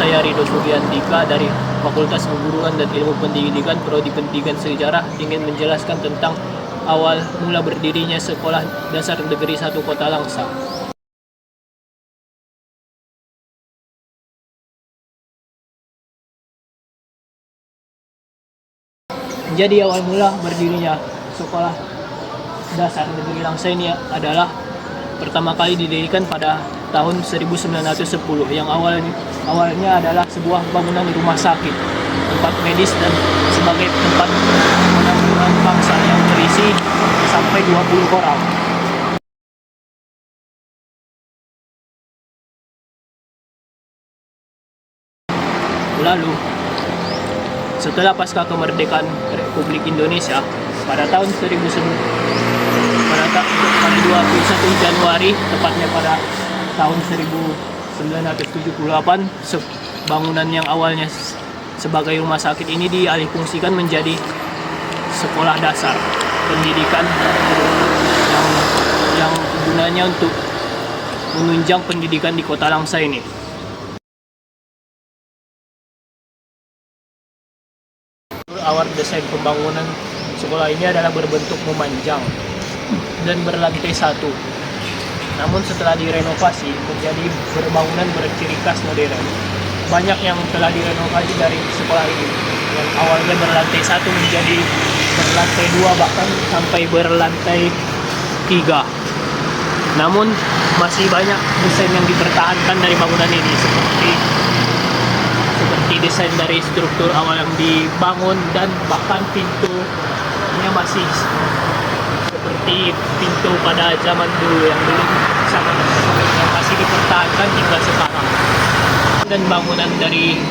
saya Rido Sugiantika dari Fakultas Keguruan dan Ilmu Pendidikan Prodi Pendidikan Sejarah ingin menjelaskan tentang awal mula berdirinya Sekolah Dasar Negeri 1 Kota Langsa. Jadi awal mula berdirinya Sekolah Dasar Negeri Langsa ini adalah pertama kali didirikan pada tahun 1910 yang awalnya adalah sebuah bangunan rumah sakit, tempat medis dan sebagai tempat penampungan bangsa yang berisi sampai 20 orang. Lalu, setelah pasca kemerdekaan Republik Indonesia pada tahun 21 Januari, tepatnya pada tahun 1978, bangunan yang awalnya sebagai rumah sakit ini dialihfungsikan menjadi sekolah dasar pendidikan yang gunanya untuk menunjang pendidikan di Kota Langsa ini. Awal desain pembangunan sekolah ini adalah berbentuk memanjang dan berlantai satu. Namun setelah direnovasi menjadi berbangunan berciri khas modern. Banyak yang telah direnovasi dari sekolah ini. Yang awalnya berlantai satu menjadi berlantai dua, bahkan sampai berlantai tiga. Namun masih banyak desain yang dipertahankan dari bangunan ini, seperti desain dari struktur awal yang dibangun, dan bahkan pintunya masih seperti pintu pada zaman dulu yang masih dipertahankan hingga sekarang. Dan bangunan dari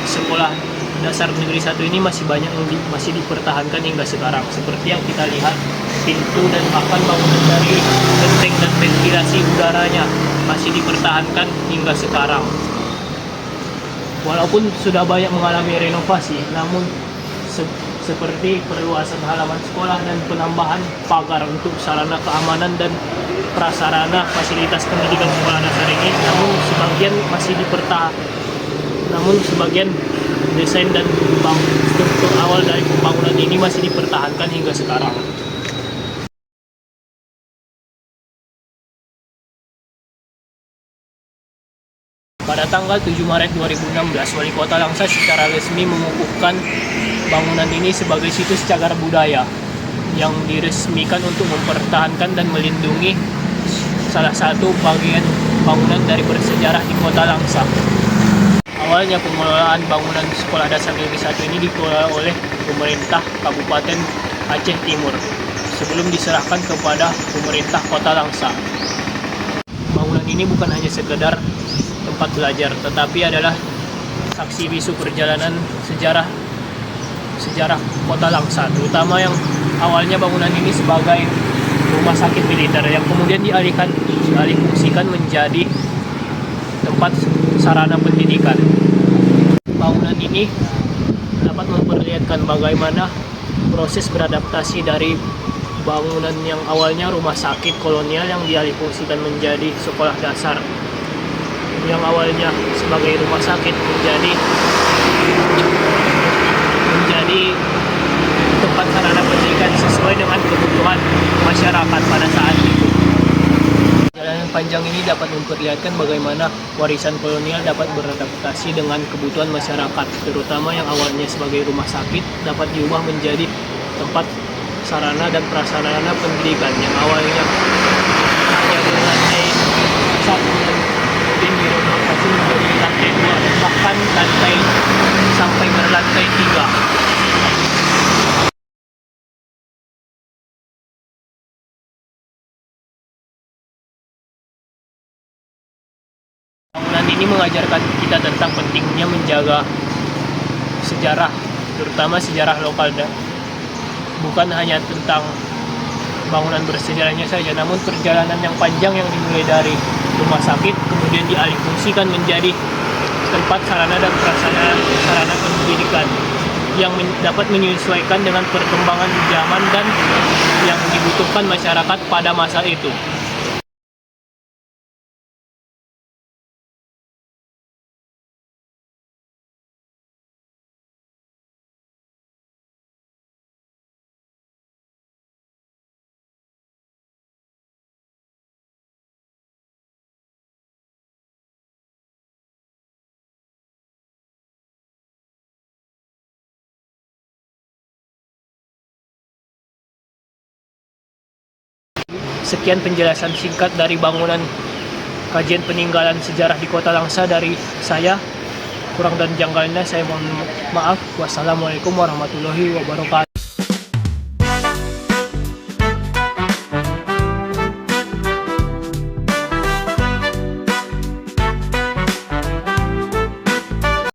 Sekolah Dasar Negeri 1 ini masih banyak yang masih dipertahankan hingga sekarang, seperti yang kita lihat pintu dan bahkan bangunan dari genteng dan ventilasi udaranya masih dipertahankan hingga sekarang. Walaupun sudah banyak mengalami renovasi, namun seperti perluasan halaman sekolah dan penambahan pagar untuk sarana keamanan dan prasarana fasilitas pendidikan sekolah dasar ini, namun sebagian desain dan struktur awal dari pembangunan ini masih dipertahankan hingga sekarang. Pada tanggal 7 Maret 2016, Wali Kota Langsa secara resmi mengukuhkan bangunan ini sebagai situs cagar budaya yang diresmikan untuk mempertahankan dan melindungi salah satu bagian bangunan dari bersejarah di Kota Langsa. Awalnya pengelolaan bangunan Sekolah Dasar Negeri 1 ini dikelola oleh pemerintah Kabupaten Aceh Timur sebelum diserahkan kepada pemerintah Kota Langsa. Bangunan ini bukan hanya sekedar tempat belajar, tetapi adalah saksi bisu perjalanan sejarah Kota Langsa, terutama yang awalnya bangunan ini sebagai rumah sakit militer yang kemudian dialihfungsikan menjadi tempat sarana pendidikan. Bangunan ini dapat memperlihatkan bagaimana proses beradaptasi dari bangunan yang awalnya rumah sakit kolonial yang dialihfungsikan menjadi sekolah dasar, yang awalnya sebagai rumah sakit menjadi tempat sarana pendidikan sesuai dengan kebutuhan masyarakat pada saat itu. Perjalanan panjang ini dapat memperlihatkan bagaimana warisan kolonial dapat beradaptasi dengan kebutuhan masyarakat, terutama yang awalnya sebagai rumah sakit dapat diubah menjadi tempat sarana dan prasarana pendidikan yang awalnya hanya berlantai satu dan kemudian direnovasi menjadi lantai dua dan bahkan sampai berlantai tiga. Bangunan ini mengajarkan kita tentang pentingnya menjaga sejarah, terutama sejarah lokal, bukan hanya tentang bangunan bersejarahnya saja, namun perjalanan yang panjang yang dimulai dari rumah sakit kemudian dialihfungsikan menjadi tempat sarana dan prasarana pendidikan yang dapat menyesuaikan dengan perkembangan zaman dan yang dibutuhkan masyarakat pada masa itu. Sekian penjelasan singkat dari bangunan kajian peninggalan sejarah di Kota Langsa dari saya. Kurang dan janggalnya saya mohon maaf. Wassalamualaikum warahmatullahi wabarakatuh.